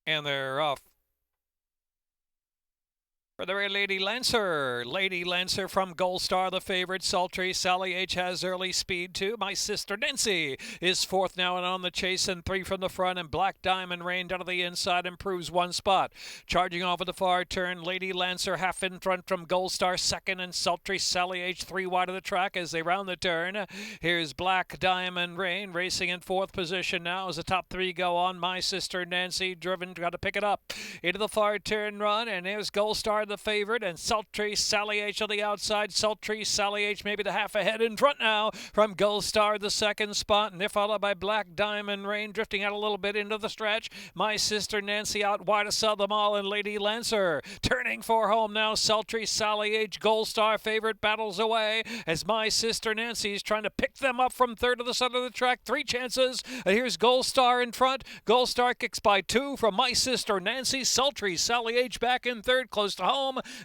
And they're off. For the Lady Lancer. Lady Lancer from Gold Star, the favorite. Sultry Sally H has early speed too. My Sister Nancy is fourth now and on the chase, and three from the front. And Black Diamond Rain down to the inside improves one spot. Charging off at the far turn, Lady Lancer half in front from Gold Star second, and Sultry Sally H three wide of the track as they round the turn. Here's Black Diamond Rain racing in fourth position now as the top three go on. My Sister Nancy driven, got to pick it up into the far turn run, and here's Gold Star the favorite, and Sultry Sally H on the outside. Sultry Sally H maybe the half ahead in front now from Gold Star the second spot, and they're followed by Black Diamond Rain drifting out a little bit into the stretch. My Sister Nancy out wide to sell them all, and Lady Lancer turning for home now. Sultry Sally H, Gold Star favorite, battles away as My Sister Nancy is trying to pick them up from third to the center of the track. Three chances. Here's Gold Star in front. Gold Star kicks by two from My Sister Nancy. Sultry Sally H back in third, close to home.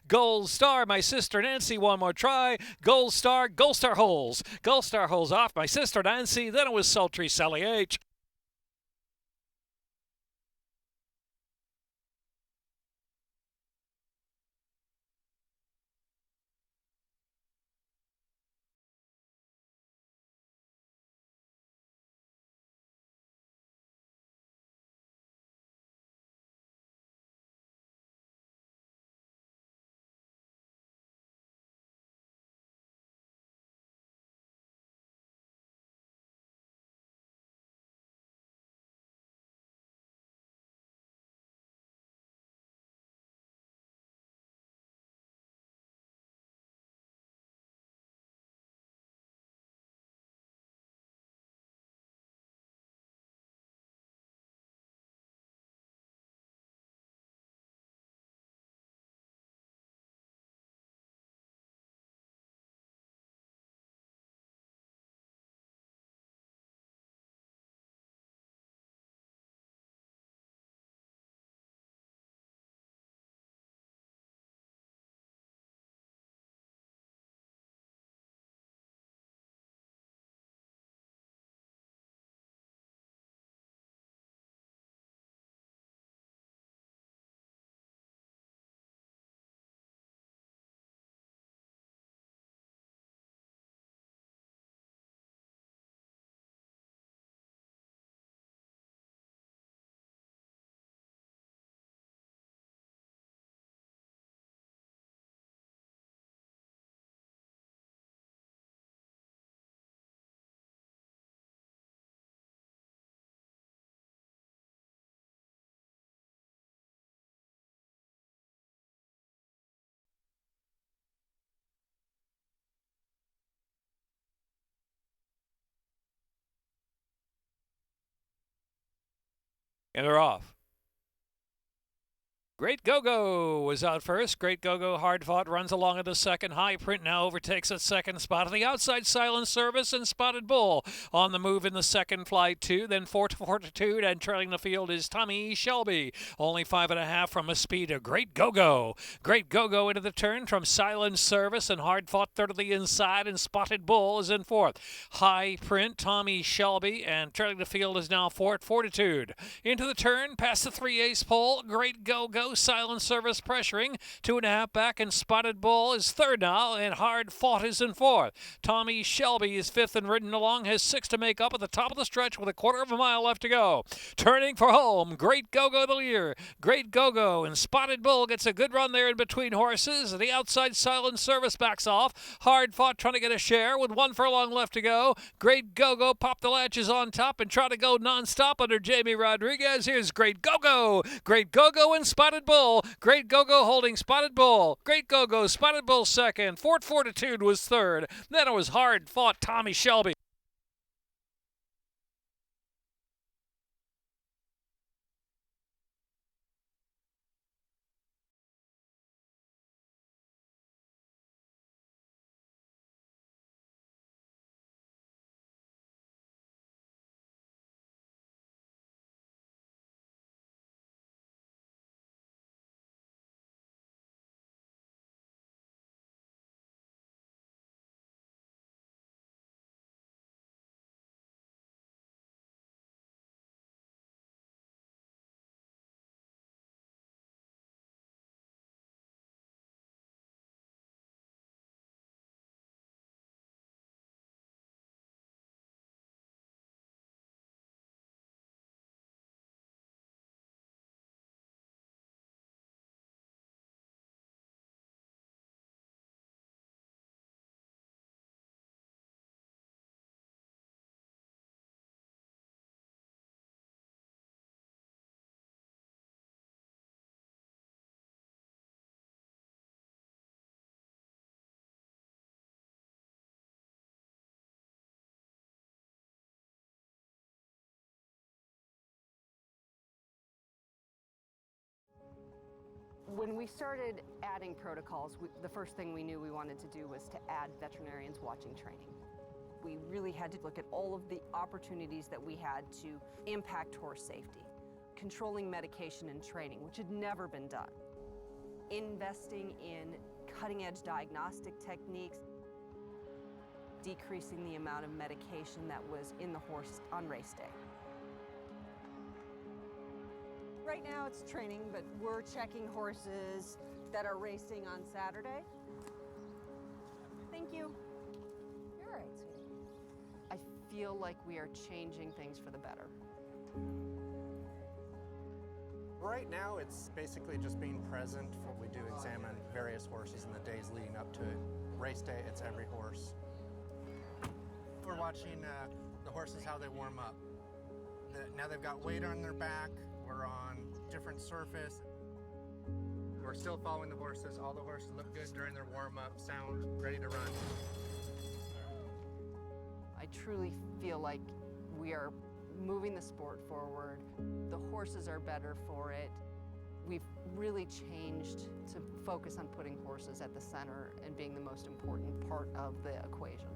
Gold Star, My Sister Nancy, one more try. Gold Star holds. Gold Star holds off My Sister Nancy. Then it was Sultry Sally H. And they're off. Great Go-Go was out first. Great Go-Go, hard fought, runs along at the second. High Print now overtakes at second spot. On the outside, Silent Service and Spotted Bull on the move in the second flight, too. Then Fortitude, and trailing the field is Tommy Shelby. Only 5.5 from a speed of Great Go-Go. Great Go-Go into the turn from Silent Service, and hard fought third to the inside, and Spotted Bull is in fourth. High Print, Tommy Shelby, and trailing the field is now Fortitude. Into the turn, past the 3-ace pole, Great Go-Go. Silent Service pressuring, 2.5 back, and Spotted Bull is third now, and Hard Fought is in fourth. Tommy Shelby is fifth and ridden along, has 6 to make up at the top of the stretch with a quarter of a mile left to go. Turning for home, Great Go-Go the leader. Great Go-Go, and Spotted Bull gets a good run there in between horses. The outside Silent Service backs off. Hard Fought trying to get a share with 1 furlong left to go. Great Go-Go pop the latches on top and try to go non-stop under Jamie Rodriguez. Here's Great Go-Go. Great Go-Go and Spotted Bull. Great Go-Go holding Spotted Bull. Great Go-Go, Spotted Bull second. Fortitude was third. Then it was hard fought Tommy Shelby. we started adding protocols, the first thing we knew we wanted to do was to add veterinarians watching training. We really had to look at all of the opportunities that we had to impact horse safety. Controlling medication and training, which had never been done. Investing in cutting-edge diagnostic techniques. Decreasing the amount of medication that was in the horse on race day. Right now it's training, but we're checking horses that are racing on Saturday. Thank you. You're all right, sweetie. I feel like we are changing things for the better. Right now it's basically just being present. We do examine various horses in the days leading up to it. Race day, it's every horse. We're watching the horses, how they warm up. Now they've got weight on their back. We're on different surface. We're still following the horses. All the horses look good during their warm-up, sound ready to run. I truly feel like we are moving the sport forward. The horses are better for it. We've really changed to focus on putting horses at the center and being the most important part of the equation.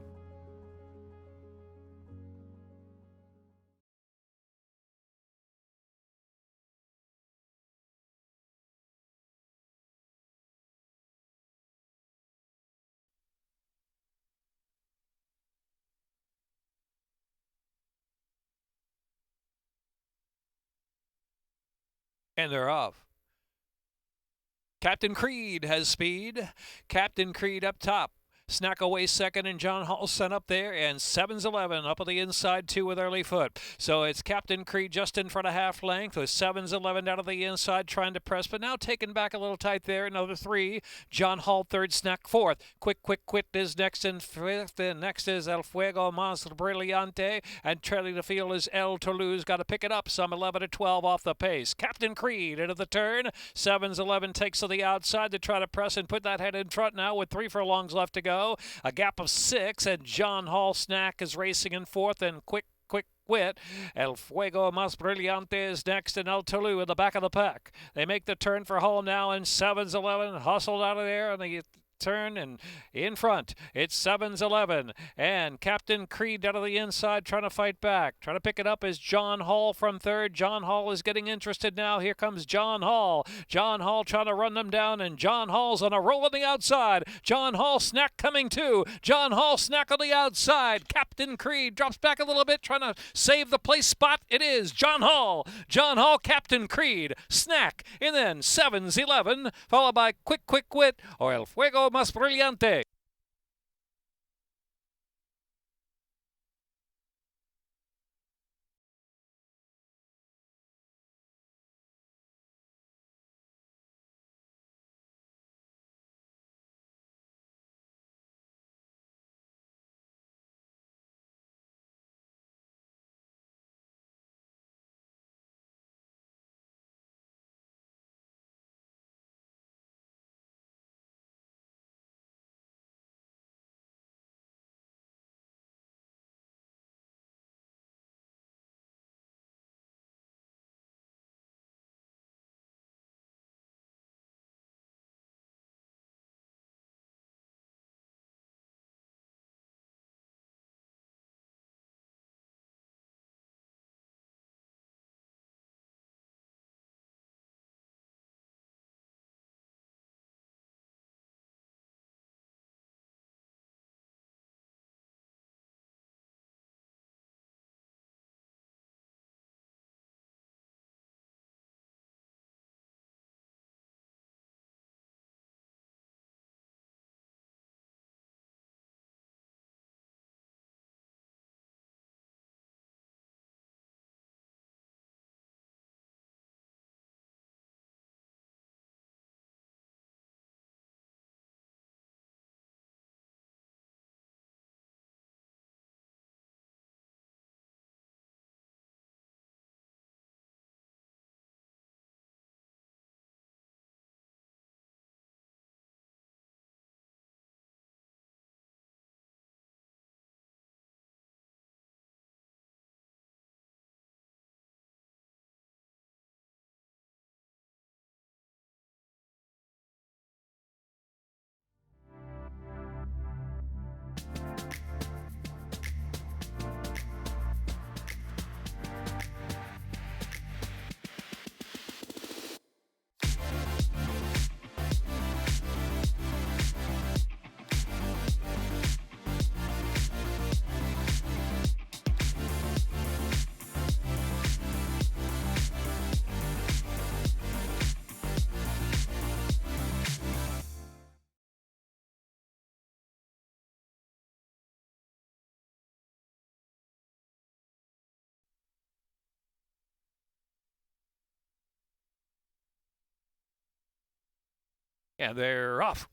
And they're off. Captain Creed has speed. Captain Creed up top. Snack away second, and John Hall sent up there, and 7's11 up on the inside, 2 with early foot. So it's Captain Creed just in front of half length with 7's11 out of the inside trying to press, but now taken back a little tight there. Another 3. John Hall third, Snack fourth. Quick Quit is next in fifth, and next is El Fuego Mas Brillante, and trailing the field is El Toulouse. Got to pick it up some 11-12 off the pace. Captain Creed into the turn. 7's11 takes to the outside to try to press and put that head in front now with 3 furlongs left to go. A gap of 6, and John Hall Snack is racing in fourth, and Quick Quit. El Fuego Mas Brillante is next, and El Toulouse in the back of the pack. They make the turn for home now, and 7's11 hustled out of there, and they turn, and in front it's 7's11, and Captain Creed out of the inside trying to fight back. Trying to pick it up is John Hall from third. John Hall is getting interested now. Here comes John Hall. John Hall trying to run them down, and John Hall's on a roll on the outside. John Hall Snack coming too. John Hall Snack on the outside. Captain Creed drops back a little bit trying to save the place spot. It is John Hall, Captain Creed, Snack, and then 7's11 followed by Quick Quit or El Fuego Más Brillante. And they're off.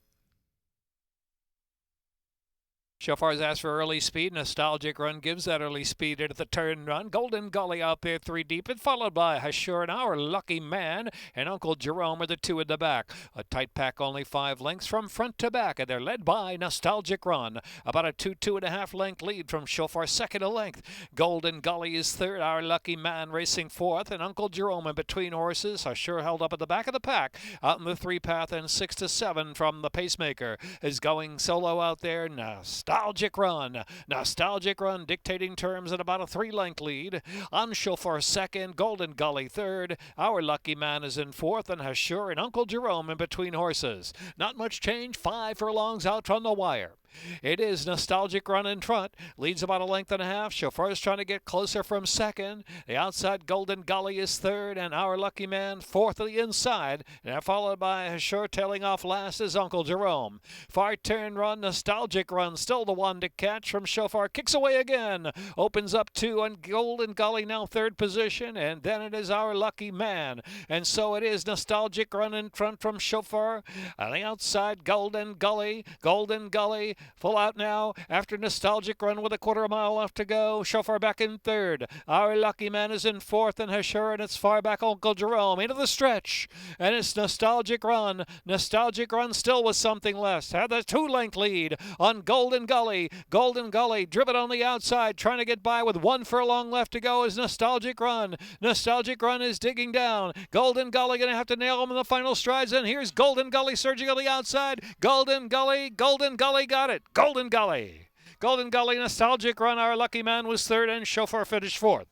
Shofar's asked for early speed. Nostalgic Run gives that early speed into the turn run. Golden Gully out there 3 deep and followed by Hashur and Our Lucky Man and Uncle Jerome are the 2 in the back. A tight pack, only 5 lengths from front to back, and they're led by Nostalgic Run. About a 2.5 length lead from Shofar, second a length. Golden Gully is third. Our Lucky Man racing fourth, and Uncle Jerome in between horses. Hashur held up at the back of the pack. Out in the 3 path, and 6 to 7 from the pacemaker is going solo out there. Nostalgic Run. Nostalgic Run dictating terms at about a 3-length lead. On Shofar second, Golden Gully third. Our Lucky Man is in fourth, and Hashur and Uncle Jerome in between horses. Not much change, 5 furlongs out from the wire. It is Nostalgic Run in front. Leads about a length and a half. Chauffar's trying to get closer from second. The outside Golden Gully is third, and Our Lucky Man fourth of the inside. And followed by Hashur, tailing off last is Uncle Jerome. Far turn run, Nostalgic Run, still the one to catch from Shofar. Kicks away again. Opens up 2, and Golden Gully now third position. And then it is Our Lucky Man. And so it is Nostalgic Run in front from Shofar. On the outside, Golden Gully. Golden Gully full out now after Nostalgic Run with a 1/4 mile left to go. Shofar back in third. Our Lucky Man is in fourth, and Hashur, and it's far back Uncle Jerome into the stretch. And it's Nostalgic Run. Nostalgic Run still with something less. Had the 2-length lead on Golden Gully. Golden Gully driven on the outside, trying to get by with 1 furlong left to go is Nostalgic Run. Nostalgic Run is digging down. Golden Gully going to have to nail him in the final strides, and here's Golden Gully surging on the outside. Golden Gully got it. Golden Gully. Golden Gully, Nostalgic Run. Our Lucky Man was third, and Shofar finished fourth.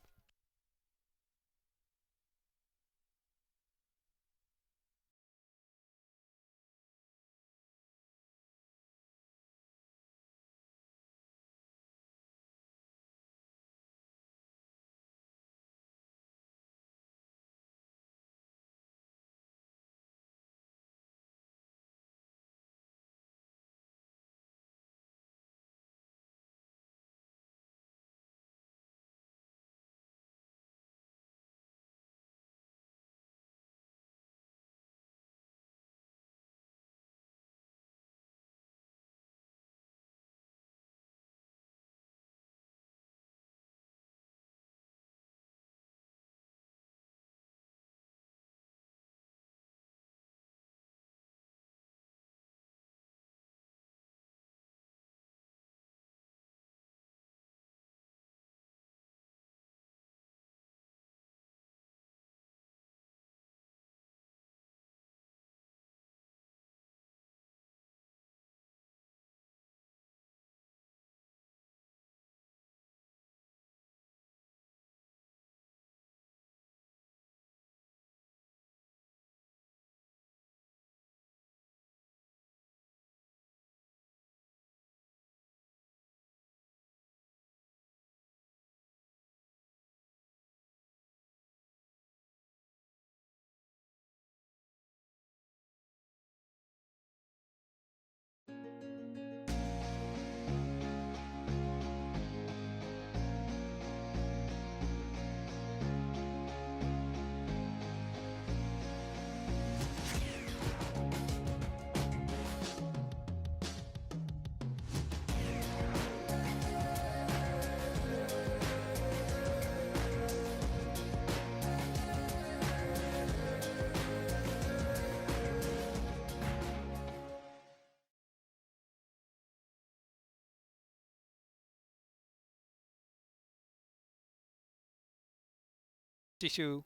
Tissue.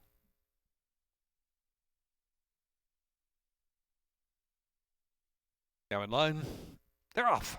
Now in line. They're off.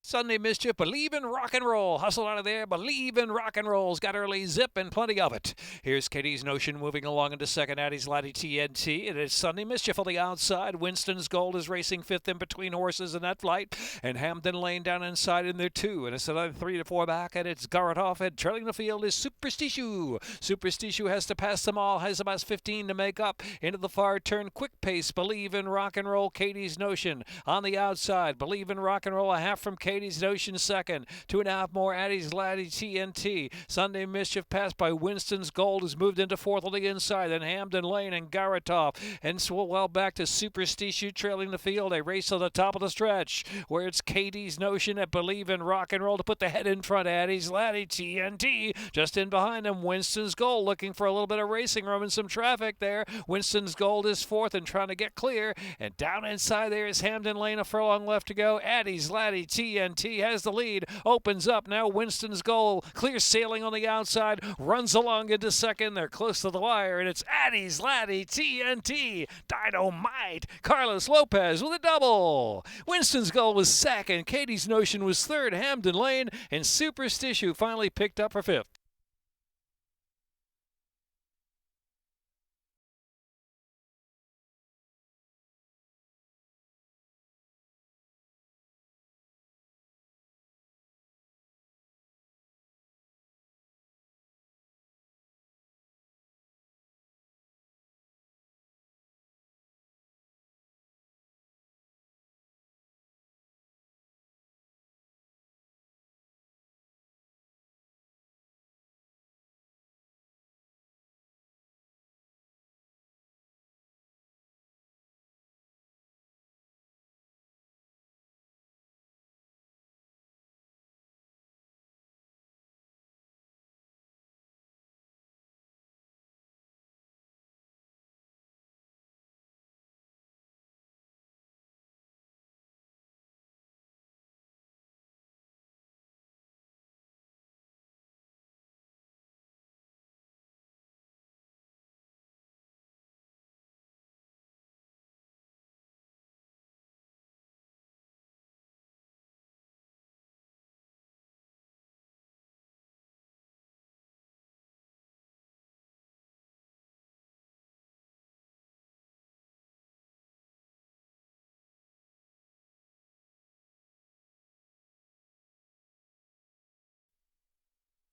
Sunday Mischief, Believe in Rock and Roll. Hustle out of there, Believe in Rock and Roll's got early zip and plenty of it. Here's Katie's Notion moving along into second. Addy's Laddy TNT. It is Sunday Mischief on the outside. Winston's Gold is racing fifth in between horses in that flight. And Hampton Lane down inside in there too. And it's another 3 to 4 back, and it's Garrett off. And trailing the field is Superstition. Superstition has to pass them all. Has about 15 to make up. Into the far turn, quick pace. Believe in Rock and Roll. Katie's Notion on the outside. Believe in Rock and Roll, a half from Katie. Katie's Notion second. 2.5 more Addy's Laddy TNT. Sunday Mischief passed by Winston's Gold has moved into fourth on the inside. Then Hamden Lane and Garatov. And well back to Superstition trailing the field. A race on the top of the stretch where it's Katie's Notion that believe in rock and roll to put the head in front. Addy's Laddy TNT just in behind him. Winston's Gold looking for a little bit of racing room and some traffic there. Winston's Gold is fourth and trying to get clear. And down inside there is Hamden Lane, a furlong left to go. Addy's Laddy TNT has the lead. Opens up now. Winston's Goal clear sailing on the outside. Runs along into second. They're close to the wire. And it's Addy's Laddy TNT. Dynamite. Carlos Lopez with a double. Winston's Goal was second. Katie's Notion was third. Hamden Lane and Superstition finally picked up for fifth.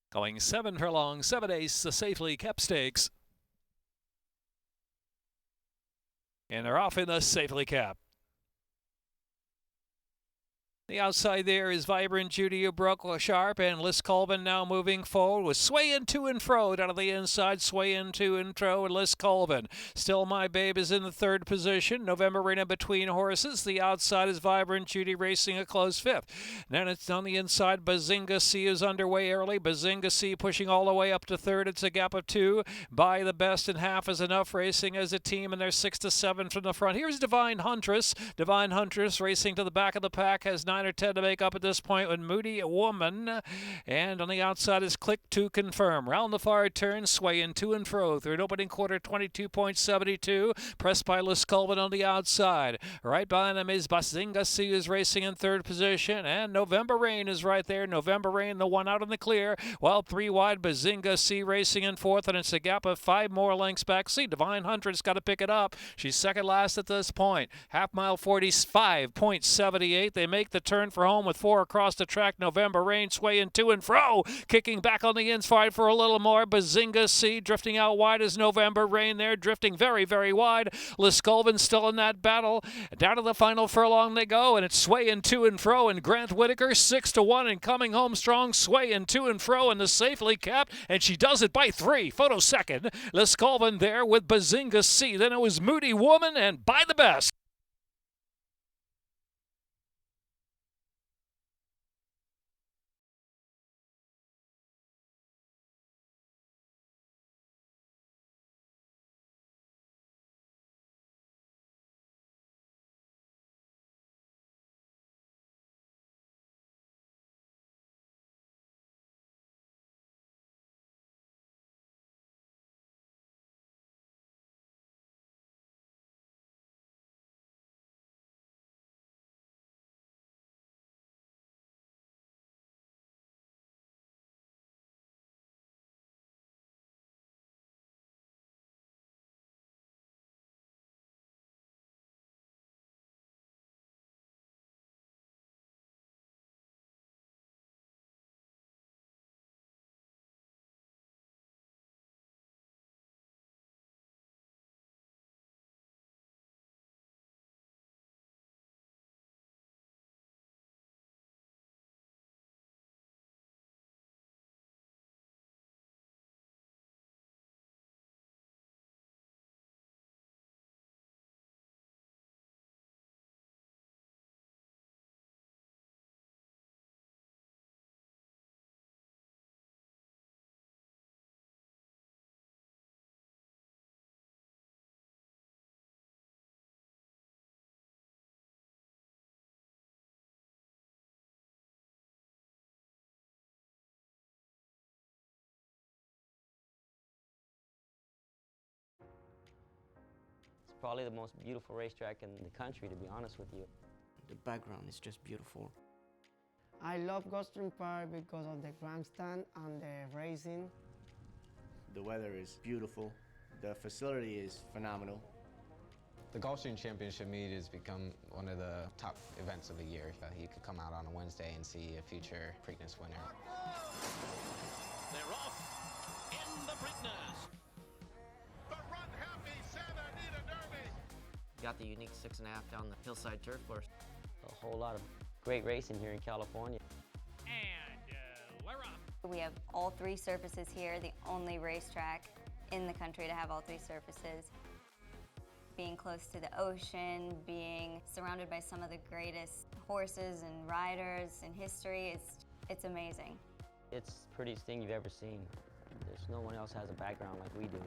Going 7 furlong, 7 ace, the safely kept stakes. And they're off in the safely kept. The outside there is Vibrant Judy, who broke sharp, and Liz Colvin now moving forward with swaying to and fro down to the inside, swaying to and fro, and Liz Colvin. Still My Babe is in the third position. November Rain in between horses. The outside is Vibrant Judy racing a close fifth. Then it's on the inside. Bazinga C is underway early. Bazinga C pushing all the way up to third. It's a gap of 2. By the Best and Half is enough racing as a team, and they're 6 to 7 from the front. Here's Divine Huntress. Divine Huntress racing to the back of the pack has 9 or 10 to make up at this point with Moody Woman. And on the outside is Click to Confirm. Round the far turn, swaying to and fro through an opening quarter 22.72. Pressed by Liz Colvin on the outside. Right behind him is Bazinga C is racing in third position. And November Rain is right there. November Rain, the one out in the clear. While 3 wide, Bazinga C racing in fourth. And it's a gap of 5 more lengths back. See, Divine Huntress got to pick it up. She's second last at this point. Half mile 45.78. They make the turn for home with 4 across the track. November Rain swaying to and fro, kicking back on the inside for a little more. Bazinga C drifting out wide as November Rain there, drifting very, very wide. Liz Colvin still in that battle. Down to the final furlong they go, and it's swaying to and fro. And Grant Whitaker 6 to 1 and coming home strong, swaying to and fro in the safely kept, and she does it by 3. Photo second. Liz Colvin there with Bazinga C. Then it was Moody Woman and By the Best. Probably the most beautiful racetrack in the country, to be honest with you. The background is just beautiful. I love Gulfstream Park because of the grandstand and the racing. The weather is beautiful. The facility is phenomenal. The Gulfstream Championship meet has become one of the top events of the year. You could come out on a Wednesday and see a future Preakness winner. They're off in the Preakness. The Run Happy Santa Anita Derby. Got the unique 6.5 down the hillside turf course. A whole lot of great racing here in California. And we're off. We have all three surfaces here, the only racetrack in the country to have all three surfaces. Being close to the ocean, being surrounded by some of the greatest horses and riders in history, it's amazing. It's the prettiest thing you've ever seen. There's no one else has a background like we do.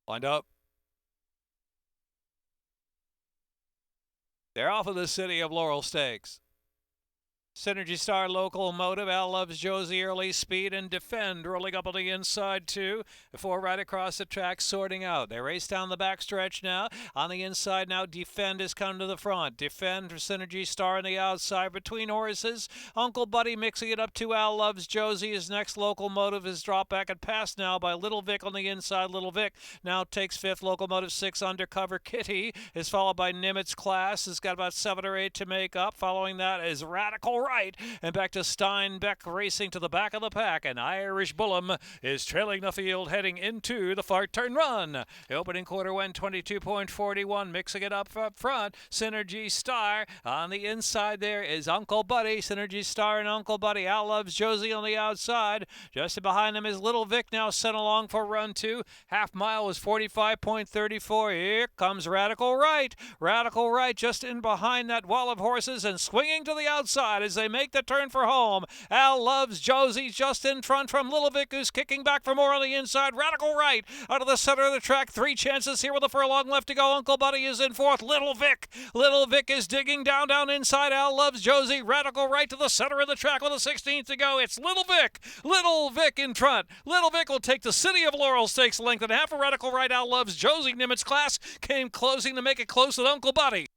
Lined up. They're off of the City of Laurel Stakes. Synergy Star Locomotive, Al Loves Josie, Early Speed, and Defend rolling up on the inside too. Before right across the track, sorting out. They race down the backstretch now. On the inside now, Defend has come to the front. Defend for Synergy Star on the outside. Between horses, Uncle Buddy mixing it up to Al Loves Josie. His next Locomotive is dropped back and passed now by Little Vic on the inside. Little Vic now takes fifth. Locomotive 6 Undercover Kitty is followed by Nimitz Class. Has got about 7 or 8 to make up. Following that is Radical Right, and back to Steinbeck racing to the back of the pack, and Irish Bullen is trailing the field heading into the far turn run. The opening quarter went 22.41, mixing it up front. Synergy Star on the inside. There is Uncle Buddy. Synergy Star and Uncle Buddy. Al Loves Josie on the outside. Just behind them is Little Vic, now sent along for run 2. Half mile was 45.34. Here comes Radical Right. Radical Right just in behind that wall of horses and swinging to the outside as they make the turn for home. Al Loves Josie just in front from Little Vic, who's kicking back for more on the inside. Radical Right out of the center of the track. 3 chances here with a furlong left to go. Uncle Buddy is in fourth. Little Vic is digging down inside. Al Loves Josie. Radical Right to the center of the track with a 16th to go. It's Little Vic in front. Little Vic will take the City of Laurel Stakes length and half. A Radical Right. Al Loves Josie. Nimitz Class came closing to make it close with Uncle Buddy.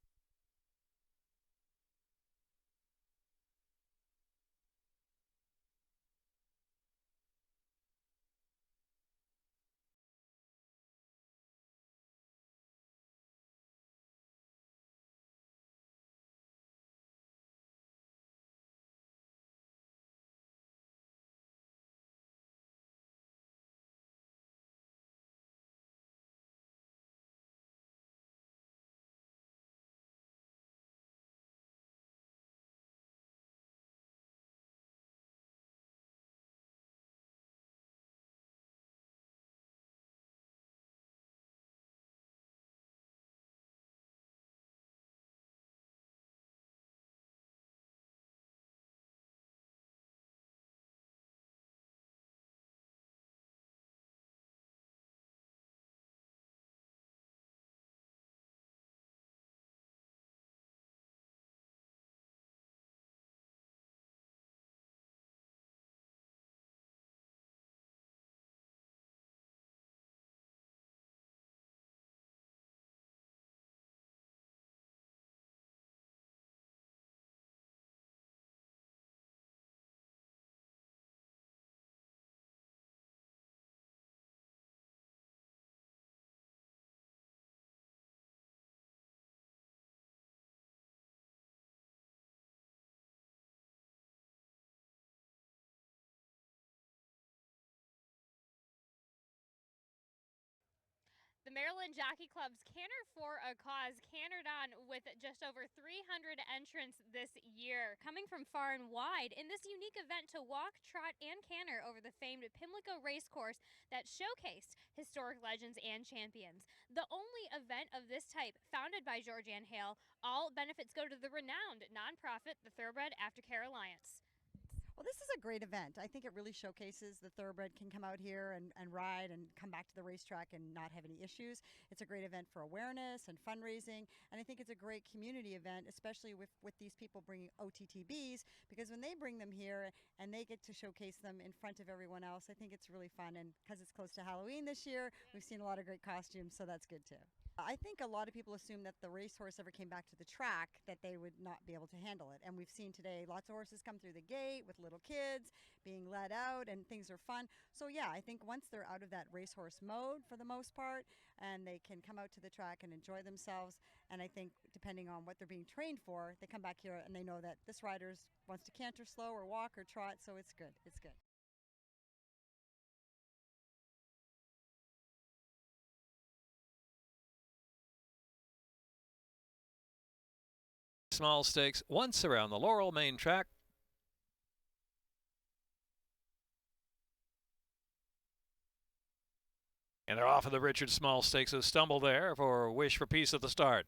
The Maryland Jockey Club's Canter for a Cause cantered on with just over 300 entrants this year, coming from far and wide in this unique event to walk, trot, and canter over the famed Pimlico racecourse that showcased historic legends and champions. The only event of this type founded by Georgianne Hale. All benefits go to the renowned nonprofit, the Thoroughbred Aftercare Alliance. Well, this is a great event. I think it really showcases the thoroughbred can come out here and ride and come back to the racetrack and not have any issues. It's a great event for awareness and fundraising, and I think it's a great community event, especially with these people bringing OTTBs, because when they bring them here and they get to showcase them in front of everyone else, I think it's really fun. And because it's close to Halloween this year, we've seen a lot of great costumes, so that's good too. I think a lot of people assume that the racehorse ever came back to the track, that they would not be able to handle it. And we've seen today lots of horses come through the gate with little kids being led out, and things are fun. So yeah, I think once they're out of that racehorse mode for the most part, and they can come out to the track and enjoy themselves, and I think depending on what they're being trained for, they come back here and they know that this rider wants to canter slow or walk or trot, so it's good. It's good. Small stakes once around the Laurel main track. And they're off of the Richard Small Stakes. A stumble there for Wish for Peace at the start.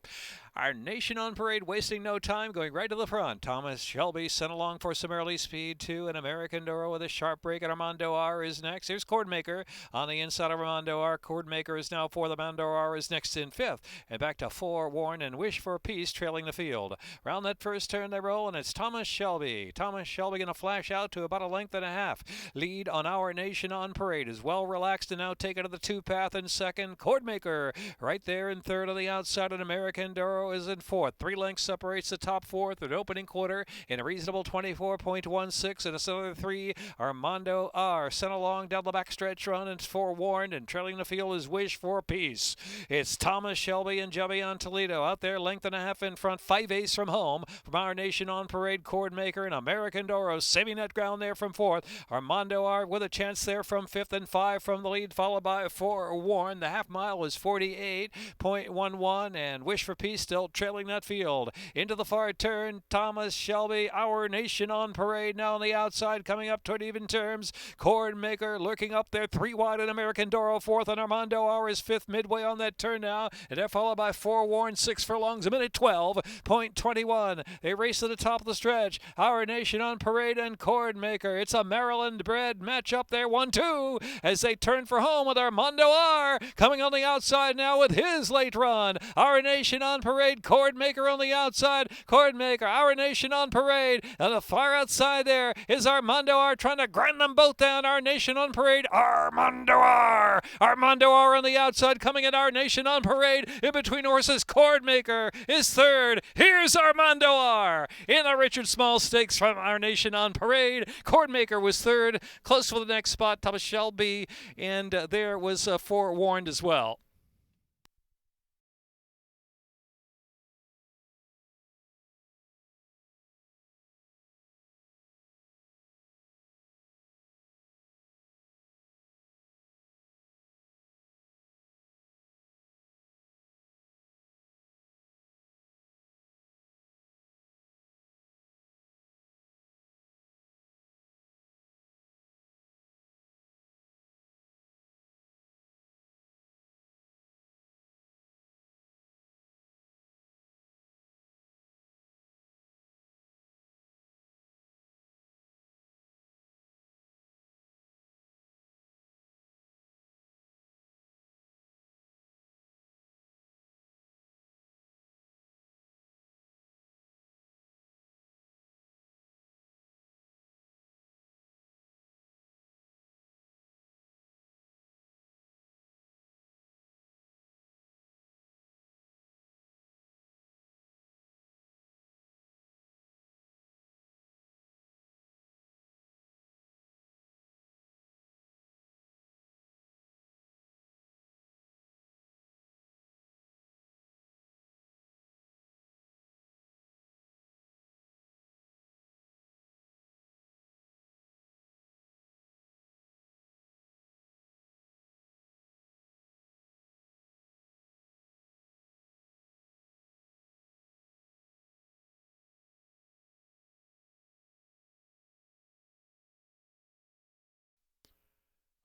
Our Nation on Parade wasting no time, going right to the front. Thomas Shelby sent along for some early speed, too. And American Doro with a sharp break, and Armando R is next. Here's Cordmaker on the inside of Armando R. Cordmaker is now fourth. Armando R is next in fifth. And back to Forewarned and Wish for Peace trailing the field. Round that first turn they roll, and it's Thomas Shelby. Thomas Shelby going to flash out to about a length and a half. Lead on Our Nation on Parade is well relaxed and now taken to the two-path in second. Cordmaker right there in third on the outside, and American Doro is in fourth. 3 lengths separates the top four through the opening quarter in a reasonable 24.16, and it's another 3. Armando R sent along down the backstretch run, and it's Forewarned, and trailing the field is Wish for Peace. It's Thomas Shelby and Javion Toledo out there, length and a half in front. 5/8 from home from Our Nation on Parade. Cordmaker and American Doro saving that ground there from fourth. Armando R with a chance there from fifth, and 5 from the lead, followed by Forewarned. The half mile is 48.11, and Wish for Peace still trailing that field. Into the far turn, Thomas Shelby, Our Nation on Parade now on the outside, coming up toward even terms. Cordmaker lurking up there, 3 wide, and American Doro fourth, and Armando R is fifth midway on that turn now, and they're followed by Forewarned. 6 furlongs, a minute 12.21. They race to the top of the stretch. Our Nation on Parade and Cordmaker. It's a Maryland-bred matchup there, 1-2, as they turn for home with Armando R coming on the outside now with his late run. Our Nation on Parade, Cordmaker on the outside. Cordmaker, Our Nation on Parade, and the far outside there is Armando R trying to grind them both down. Our Nation on Parade, Armando R. Armando R on the outside, coming at Our Nation on Parade. In between horses, Cordmaker is third. Here's Armando R in the Richard Small Stakes from Our Nation on Parade. Cordmaker was third. Close for the next spot, Thomas Shelby, and there was Forewarned as well.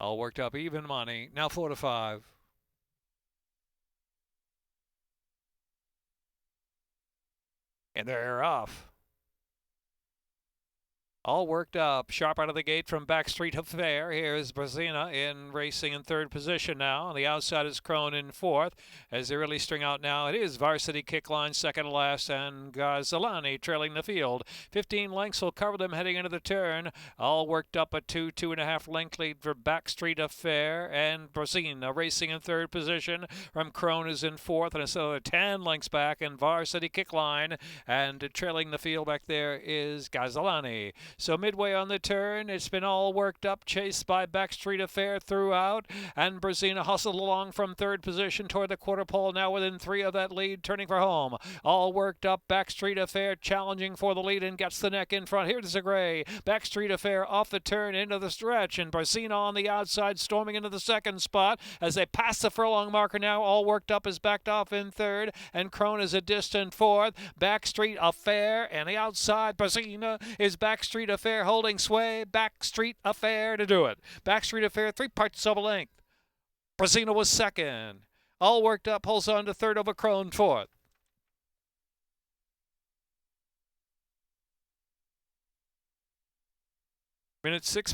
All worked up, even money. Now 4-5. And they're off. All worked up, sharp out of the gate from Backstreet Affair. Here's Brazina in racing in third position now. On the outside is Crone in fourth. As they really string out now, it is Varsity Kickline second to last, and Gazzalani trailing the field. 15 lengths will cover them heading into the turn. All worked up a 2.5 length lead for Backstreet Affair, and Brazina racing in third position from Crone is in fourth, and it's another 10 lengths back in Varsity Kickline, and trailing the field back there is Gazzalani. So midway on the turn, it's been all worked up, chased by Backstreet Affair throughout, and Brazina hustled along from third position toward the quarter pole, now within 3 of that lead, turning for home. All worked up, Backstreet Affair challenging for the lead and gets the neck in front. Here's the gray. Backstreet Affair off the turn into the stretch, and Brazina on the outside storming into the second spot as they pass the furlong marker now. All worked up is backed off in third, and Crone is a distant fourth. Backstreet Affair and the outside Brazina is Backstreet Affair holding sway. Backstreet Affair to do it. Backstreet Affair 3/4 of a length. Brazina was second. All worked up, pulls on to third over Crone fourth. Minute 6.